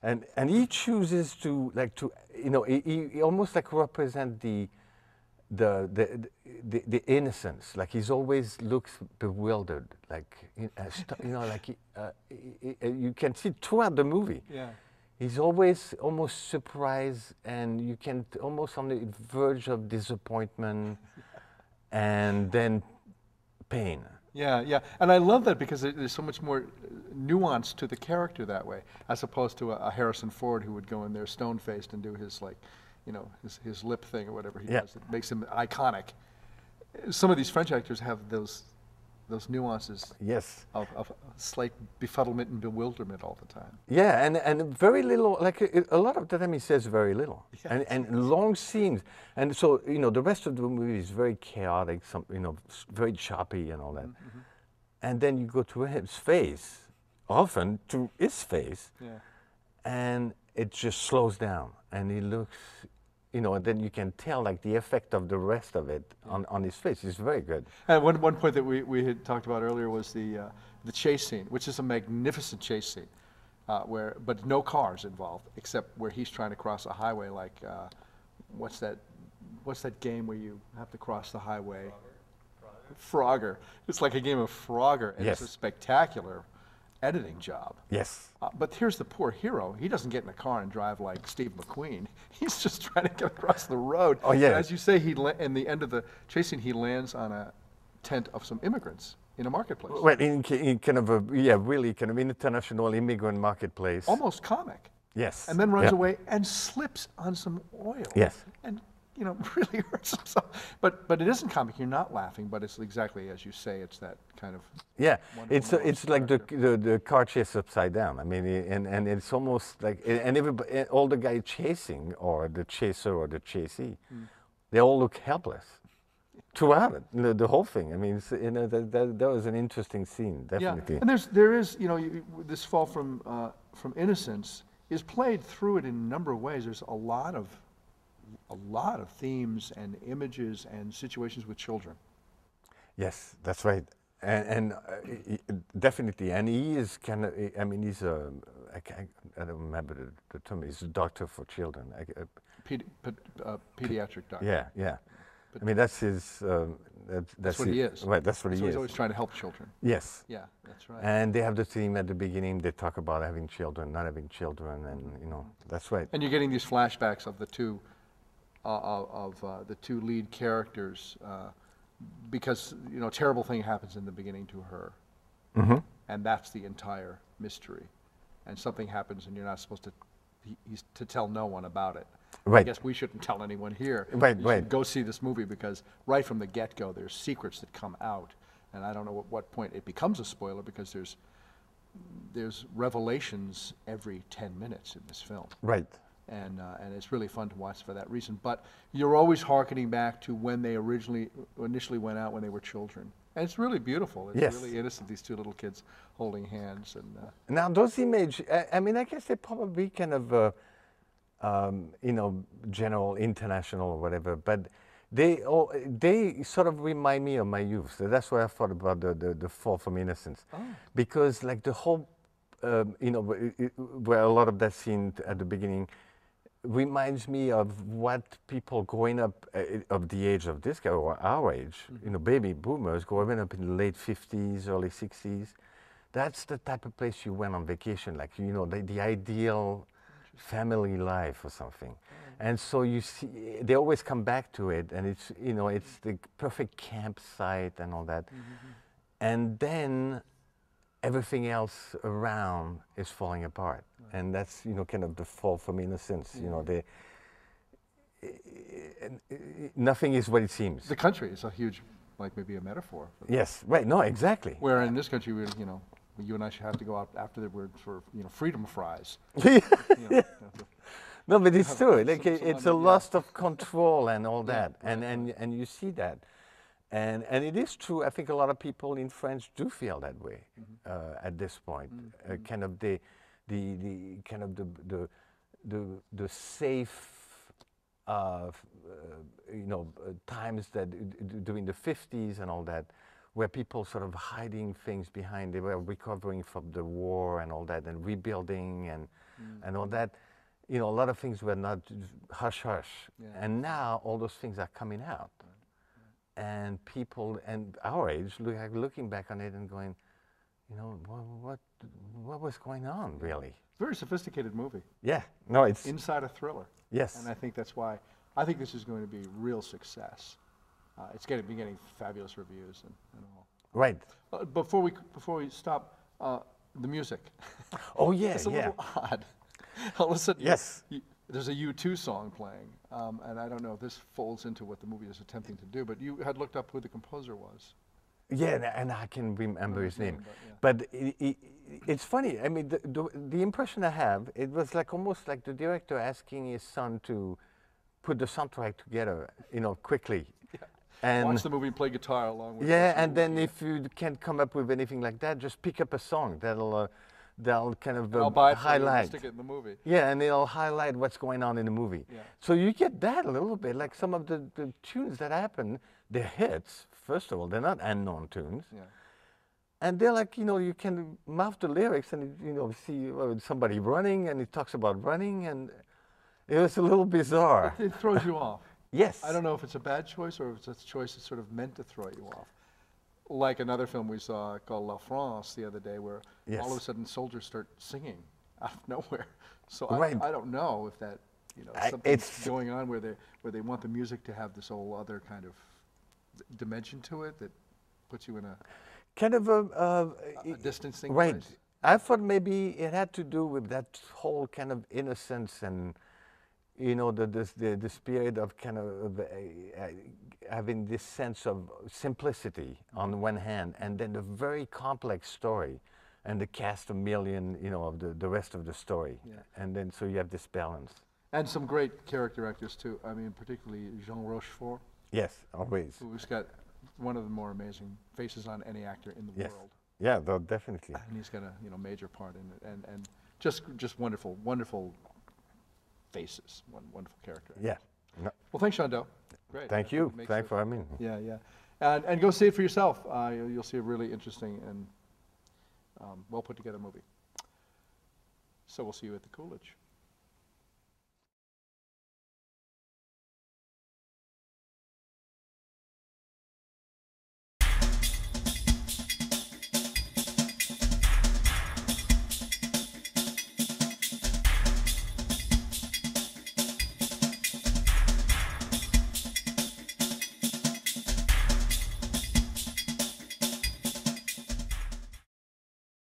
and he chooses to like to he almost like represent the innocence. Like he's always looks bewildered, like like you can see throughout the movie. Yeah. He's always almost surprised, and you can almost on the verge of disappointment, and then pain. Yeah, yeah, and I love that because there's so much more nuance to the character that way, as opposed to a Harrison Ford who would go in there stone-faced and do his his lip thing or whatever he does that makes him iconic. Some of these French actors have those nuances Yes. of slight befuddlement and bewilderment all the time. Yeah, and very little, like a lot of the time he says very little, Yeah, and long scenes, and so the rest of the movie is very chaotic, very choppy and all that, and then you go to his face, often to his face, Yeah. and it just slows down, and he looks, and then you can tell like the effect of the rest of it on his face is very good. And one point that we had talked about earlier was the chase scene, which is a magnificent chase scene, but no cars involved except where he's trying to cross a highway. Like what's that game where you have to cross the highway? Frogger. It's like a game of Frogger, and Yes. it's a spectacular editing job. Yes. But here's the poor hero. He doesn't get in a car and drive like Steve McQueen. He's just trying to get across the road. Oh, yeah. And as you say, in the end of the chase scene, he lands on a tent of some immigrants in a marketplace. Well, in kind of really kind of international immigrant marketplace. Almost comic. Yes. And then runs Yeah. away and slips on some oil. Yes. And really hurts himself. But it isn't comic. You're not laughing, but it's exactly as you say. It's that kind of Yeah, wonderful it's like the, character. the car chase upside down. I mean, and it's almost like and everybody, all the guy chasing or the chaser or the chasee, they all look helpless throughout it. The whole thing. I mean, that was an interesting scene, definitely. Yeah, and there is this fall from innocence is played through it in a number of ways. There's a lot of themes and images and situations with children. Yes, that's right, and definitely, and he is kind of. I mean, he's I don't remember the term. He's a doctor for children. Pediatric doctor. Yeah, yeah. I mean, that's his. That's what he is. Right, that's what So he he's is. always trying to help children. Yes. Yeah, that's right. And they have the theme at the beginning. They talk about having children, not having children, and that's right. And you're getting these flashbacks of the two the two lead characters because a terrible thing happens in the beginning to her, and that's the entire mystery. And something happens, and you're not supposed to tell no one about it. I Right. guess we shouldn't tell anyone here. Right, You right. should go see this movie because right from the get-go, there's secrets that come out, and I don't know at what point it becomes a spoiler because there's revelations every 10 minutes in this film. Right. And it's really fun to watch for that reason. But you're always hearkening back to when they initially went out when they were children. And it's really beautiful. It's Yes. really innocent, these two little kids holding hands. And Now those images, I mean, I guess they're probably kind of, general, international or whatever, but they sort of remind me of my youth. So that's what I thought about the Fall from Innocence. Oh. Because like the whole, where a lot of that scene at the beginning reminds me of what people growing up of the age of this guy or our age, baby boomers growing up in the late 50s, early 60s. That's the type of place you went on vacation, like, the ideal family life or something. And so you see, they always come back to it, and it's, it's the perfect campsite and all that. And then everything else around is falling apart. And that's, kind of the fall from innocence. Nothing is what it seems. the country is a huge, like maybe a metaphor. For that. Yes, right, no, exactly. Where in this country, you and I should have to go out afterwards for, freedom fries. No, but it's Have true. some- Like some it's a idea. loss of control and all that, right, and you see that, and it is true. I think a lot of people in France do feel that way at this point. Kind of the kind of the safe, times that during the 50s and all that, where people sort of hiding things behind. They were recovering from the war and all that, and rebuilding and all that. You know, a lot of things were not hush hush, and now all those things are coming out, and people and our age looking back on it and going, you know, what was going on really? Very sophisticated movie. Yeah, no, it's Inside a thriller. Yes. And I think that's why I think this is going to be a real success. It's going to be getting fabulous reviews and all. right. Before we stop, the music. Oh yeah, It's a yeah. little odd. All of a sudden, Yes. there's a U2 song playing, and I don't know if this folds into what the movie is attempting to do, but you had looked up who the composer was. Yeah, and I can remember his name. but, But it's funny. I mean, the impression I have, it was like almost like the director asking his son to put the soundtrack together, you know, quickly. And Watch the movie and play guitar along with yeah, this and then movie. if you can't come up with anything like that, just pick up a song that'll kind of And I'll buy it for you and highlight. stick it in the movie. Yeah, and it'll highlight what's going on in the movie. Yeah. So you get that a little bit, like some of the tunes that happen, they're hits, first of all, they're not unknown tunes. Yeah. And they're like, you know, you can mouth the lyrics and, you know, see somebody running and it talks about running and it was a little bizarre. It throws you off. Yes. I don't know if it's a bad choice or if it's a choice that's sort of meant to throw you off. Like another film we saw called La France the other day, where all of a Yes. sudden soldiers start singing out of nowhere. So Right. I don't know if that, you know, I- something's it's- going on where they want the music to have this whole other kind of dimension to it that puts you in a Kind of distancing right. place. I thought maybe it had to do with that whole kind of innocence and, you know, the spirit of kind of having this sense of simplicity on the one hand, and then the very complex story, and the cast of million, you know, of the rest of the story, Yeah. and then so you have this balance. And some great character actors too. I mean, particularly Jean Rochefort, Yes, always. who's got one of the more amazing faces on any actor in the Yes. world. Yeah, though, definitely. And he's got a major part in it, and just wonderful faces, wonderful character. Yeah. No, Well, thanks, Shondo. Great. thank I think you. it makes Thanks it- for having me. Yeah, yeah, and go see it for yourself. You'll see a really interesting and well put together movie. So we'll see you at the Coolidge.